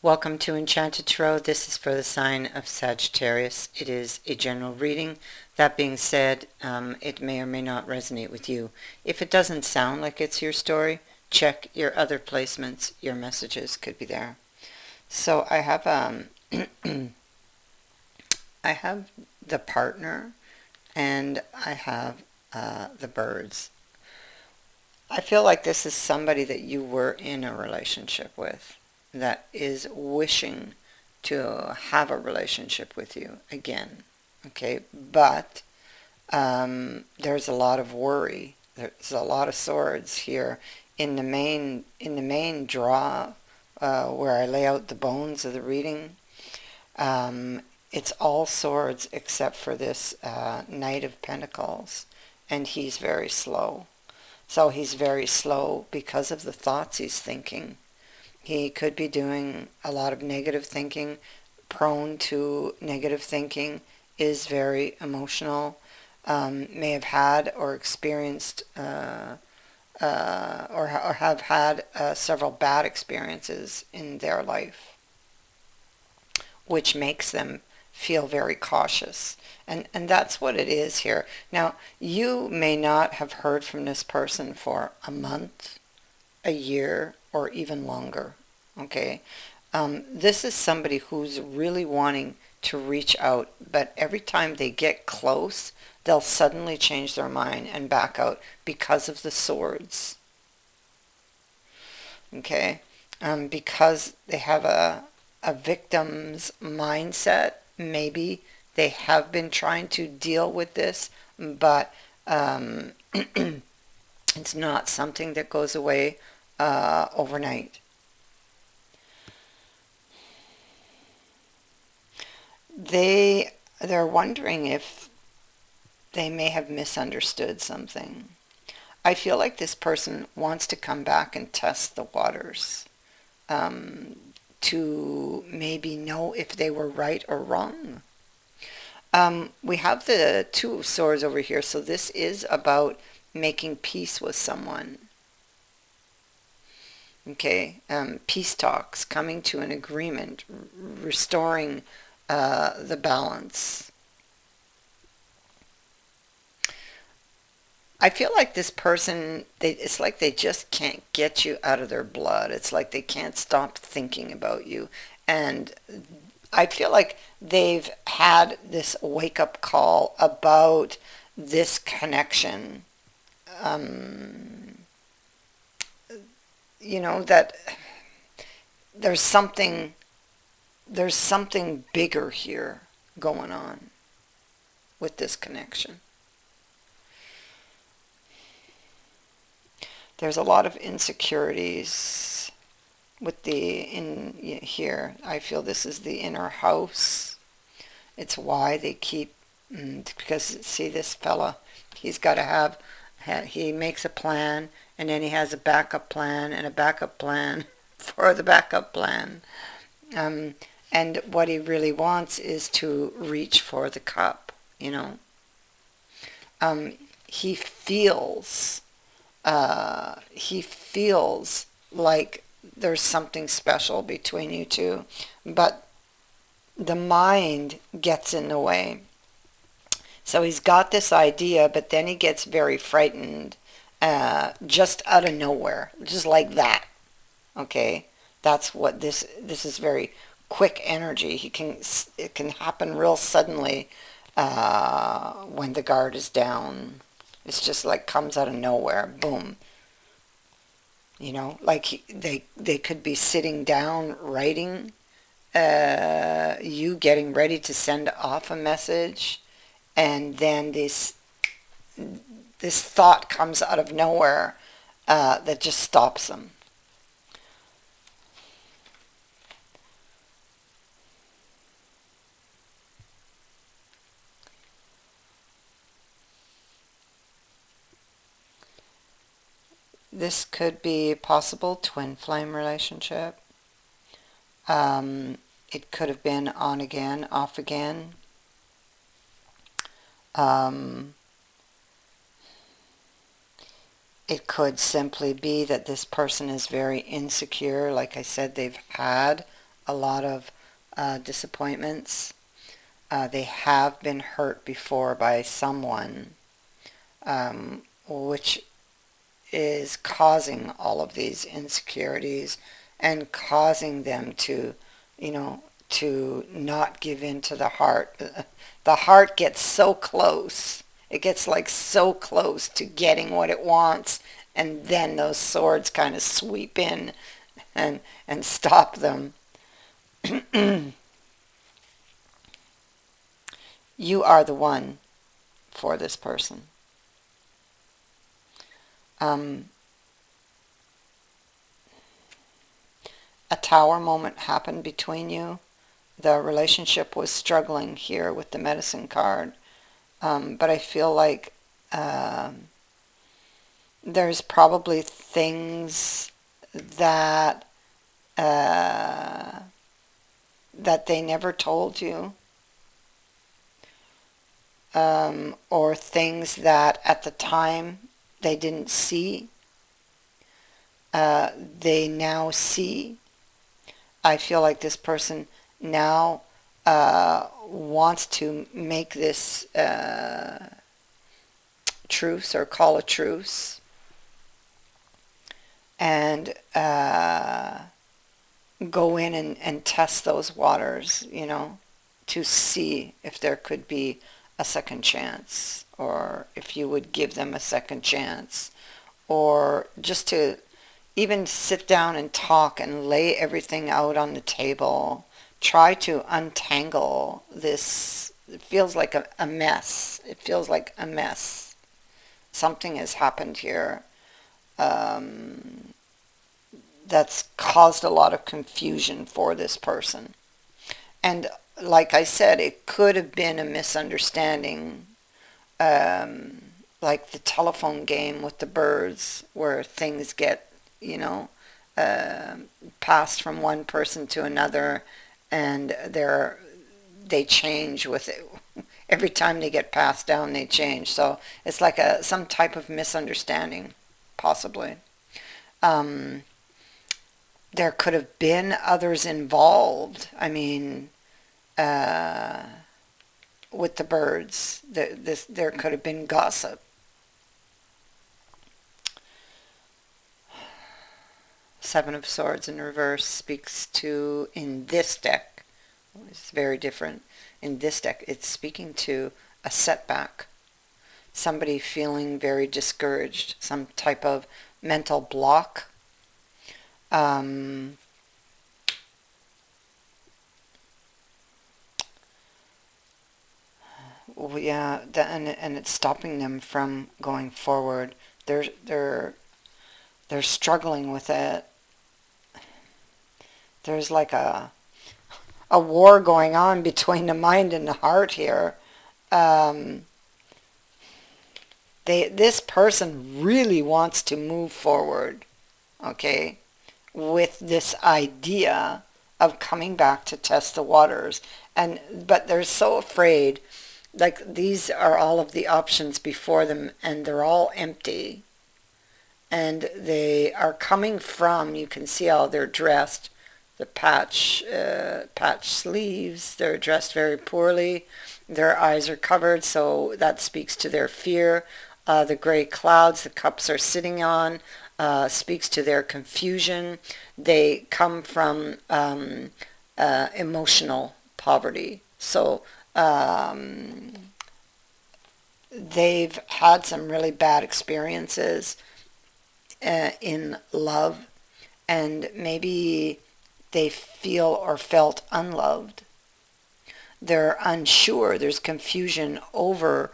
Welcome to Enchanted Tarot. This is for the sign of Sagittarius. It is a general reading. That being said, it may or may not resonate with you. If it doesn't sound like it's your story, check your other placements. Your messages could be there. So I have I have the partner and I have the birds. I feel like this is somebody that you were in a relationship with that is wishing to have a relationship with you again. Okay, but there's a lot of worry. There's a lot of swords here in the main draw where I lay out the bones of the reading. It's all swords except for this Knight of Pentacles, and he's very slow. So he's very slow because of the thoughts he's thinking. He could be doing a lot of negative thinking, prone to negative thinking, is very emotional, may have had or experienced or have had several bad experiences in their life, which makes them feel very cautious. And that's what it is here. Now, you may not have heard from this person for a month, a year, or even longer. Okay? This is somebody who's really wanting to reach out, but every time they get close, they'll suddenly change their mind and back out because of the swords. Okay? Because they have a victim's mindset, maybe they have been trying to deal with this, but it's not something that goes away overnight. They're wondering if they may have misunderstood something. I feel like this person wants to come back and test the waters, to maybe know if they were right or wrong. We have the Two of Swords over here, so this is about making peace with someone. Okay, peace talks, coming to an agreement, restoring the balance. I feel like this person, it's like they just can't get you out of their blood. It's like they can't stop thinking about you. And I feel like they've had this wake-up call about this connection. Um, that there's something there's something bigger here going on with this connection. There's a lot of insecurities with the in here. I feel this is the inner house. It's why they keep, because see this fella, he's got to have, he makes a plan and then he has a backup plan and a backup plan for the backup plan. Um, and what he really wants is to reach for the cup. Um, he feels, he feels like there's something special between you two, but the mind gets in the way. So he's got this idea, but then he gets very frightened, just out of nowhere, just like that. Okay, that's what this is. Very quick energy. It can happen real suddenly when the guard is down. It's just like comes out of nowhere, boom. Like they could be sitting down writing, you getting ready to send off a message, and then this thought comes out of nowhere that just stops them. This could be a possible twin flame relationship. It could have been on again, off again. Um, it could simply be that this person is very insecure. Like I said, they've had a lot of disappointments. They have been hurt before by someone, which is causing all of these insecurities and causing them to, you know, to not give in to the heart. The heart gets so close. It gets like so close to getting what it wants, and then those swords kind of sweep in and stop them. You are the one for this person. Um, a tower moment happened between you. The relationship was struggling here with the medicine card. But I feel like there's probably things that that they never told you, or things that at the time they didn't see, they now see. I feel like this person now wants to make this truce or call a truce, and go in and test those waters, you know, to see if there could be a second chance, or if you would give them a second chance, or just to even sit down and talk and lay everything out on the table. Try to untangle this. It feels like a mess. It feels like a mess. Something has happened here that's caused a lot of confusion for this person. And like I said, it could have been a misunderstanding, like the telephone game with the birds, where things get, you know, passed from one person to another, and they change with it. Every time they get passed down, they change. So it's like some type of misunderstanding, possibly. Um, there could have been others involved. I mean, uh, with the birds, there could have been gossip. Seven of Swords in reverse speaks to, in this deck, it's very different. In this deck, it's speaking to a setback. Somebody feeling very discouraged, some type of mental block. Um, well, yeah, and it's stopping them from going forward. They're struggling with it. There's like a war going on between the mind and the heart here. Um, this person really wants to move forward, okay, with this idea of coming back to test the waters, but they're so afraid. Like, these are all of the options before them, and they're all empty. And they are coming from, you can see how they're dressed, the patch sleeves. They're dressed very poorly. Their eyes are covered, so that speaks to their fear. The gray clouds the cups are sitting on speaks to their confusion. They come from emotional poverty. So they've had some really bad experiences in love, and maybe they feel or felt unloved. They're unsure. There's confusion over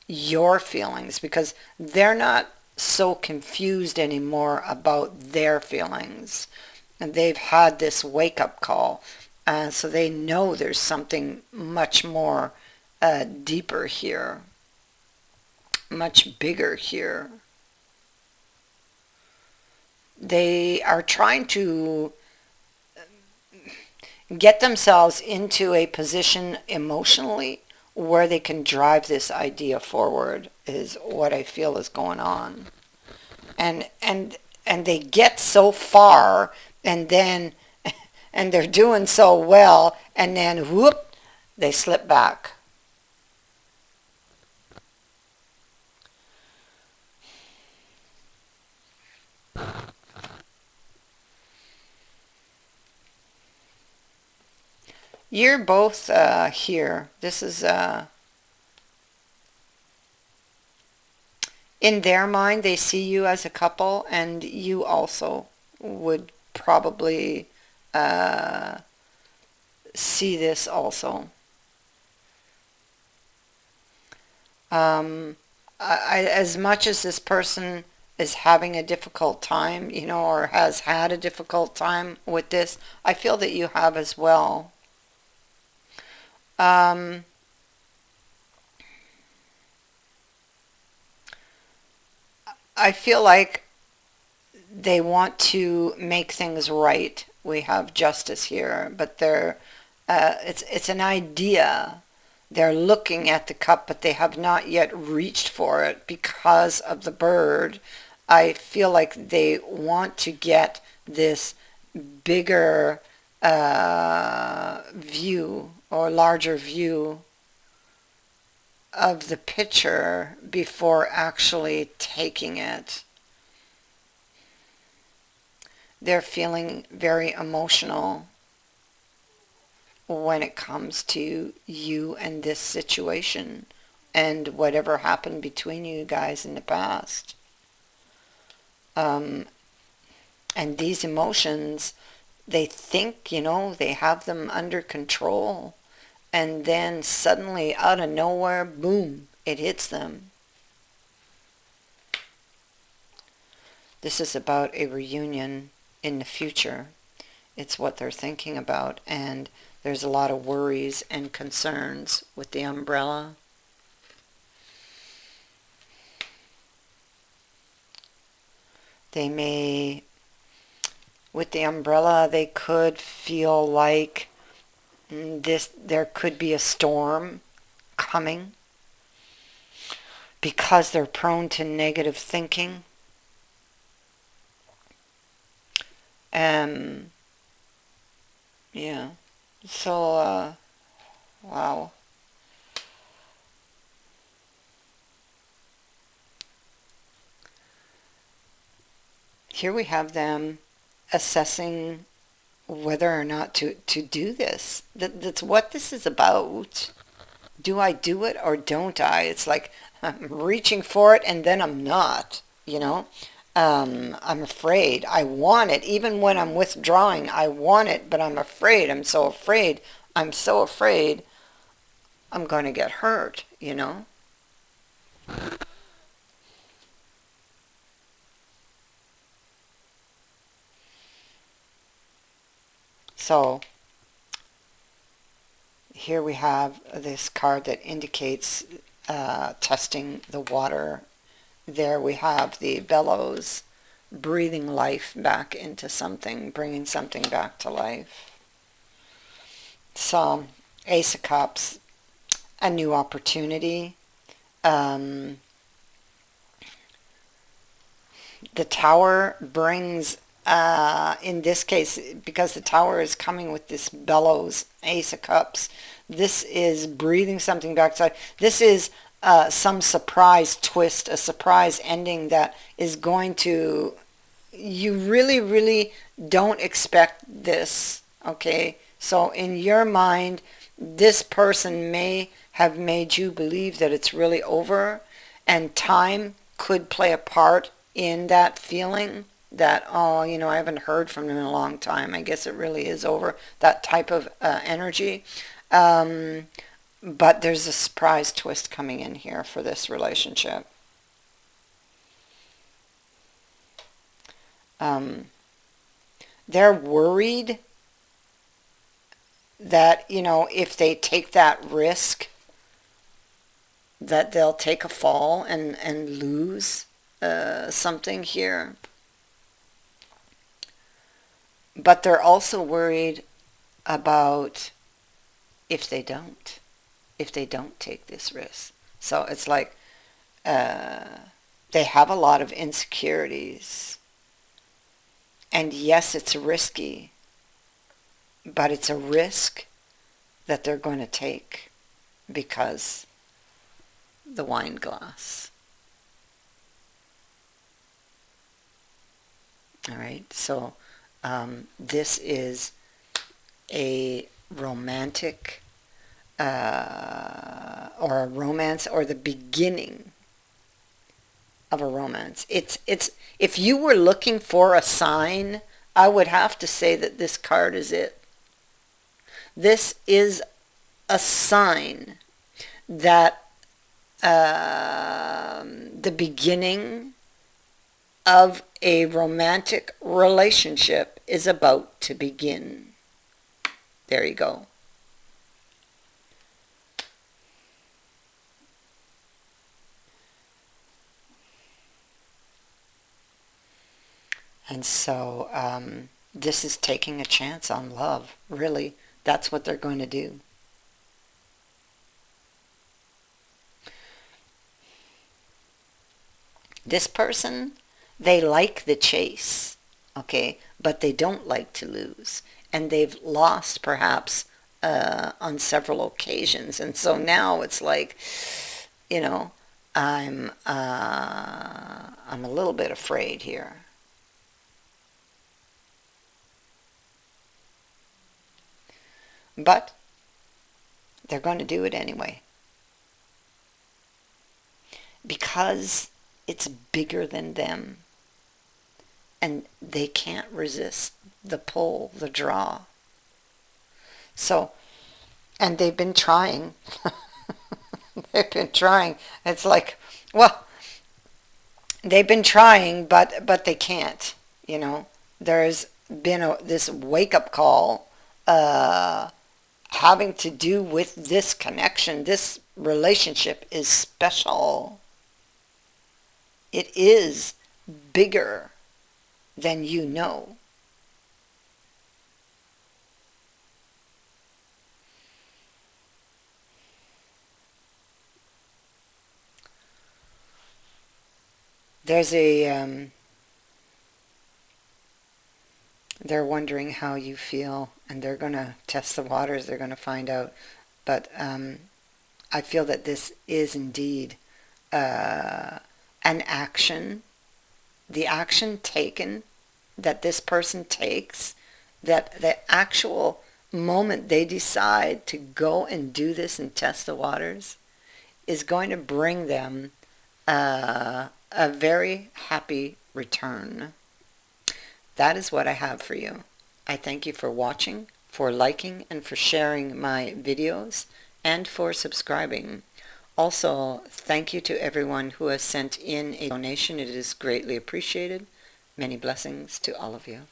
your feelings, because they're not so confused anymore about their feelings. And they've had this wake-up call. So they know there's something much more deeper here, much bigger here. They are trying to get themselves into a position emotionally where they can drive this idea forward, is what I feel is going on. And they get so far And then, and they're doing so well, and then whoop, they slip back. You're both here. This is in their mind, they see you as a couple, and you also would probably uh, see this also. Um, as much as this person is having a difficult time, or has had a difficult time with this, I feel that you have as well. Um, I feel like they want to make things right. We have justice here, but it's an idea. They're looking at the cup, but they have not yet reached for it because of the bird. I feel like they want to get this bigger view or larger view of the picture before actually taking it. They're feeling very emotional when it comes to you and this situation and whatever happened between you guys in the past. Um, and these emotions, they think, they have them under control. And then suddenly, out of nowhere, boom, it hits them. This is about a reunion in the future. It's what they're thinking about, and there's a lot of worries and concerns with the umbrella. They may, with the umbrella, they could feel like there could be a storm coming because they're prone to negative thinking. Yeah. So, wow. Here we have them assessing whether or not to do this. That's what this is about. Do I do it or don't I? It's like I'm reaching for it and then I'm not. I'm afraid. I want it. Even when I'm withdrawing, I want it, but I'm afraid. I'm so afraid. I'm so afraid I'm going to get hurt. So here we have this card that indicates testing the water. There we have the bellows, breathing life back into something, bringing something back to life. So, Ace of Cups, a new opportunity. Um, the Tower brings, in this case, because the Tower is coming with this bellows, Ace of Cups, this is breathing something back to life. This is some surprise twist, a surprise ending that is going to, you really, really don't expect this, okay? So in your mind, this person may have made you believe that it's really over, and time could play a part in that feeling that, oh, I haven't heard from them in a long time. I guess it really is over, that type of energy. Um, but there's a surprise twist coming in here for this relationship. Um, they're worried that, if they take that risk, that they'll take a fall and lose something here. But they're also worried about if they don't, take this risk. So it's like uh, they have a lot of insecurities. And yes, it's risky, but it's a risk that they're going to take because the wine glass. All right, so this is a romantic or a romance, or the beginning of a romance. It's if you were looking for a sign, I would have to say that this card is it. This is a sign that the beginning of a romantic relationship is about to begin. There you go. And so this is taking a chance on love. Really, that's what they're going to do. This person, they like the chase, okay, but they don't like to lose. And they've lost perhaps on several occasions. And so now it's like, you know, I'm a little bit afraid here. But they're going to do it anyway. Because it's bigger than them. And they can't resist the pull, the draw. So, and they've been trying. They've been trying. It's like, well, they've been trying, but they can't. You know, there's been this wake-up call having to do with this connection. This relationship is special. It is bigger than you know. There's a, they're wondering how you feel, and they're going to test the waters, they're going to find out. But I feel that this is indeed an action, the action taken, that this person takes, that the actual moment they decide to go and do this and test the waters is going to bring them a very happy return. That is what I have for you. I thank you for watching, for liking, and for sharing my videos, and for subscribing. Also, thank you to everyone who has sent in a donation. It is greatly appreciated. Many blessings to all of you.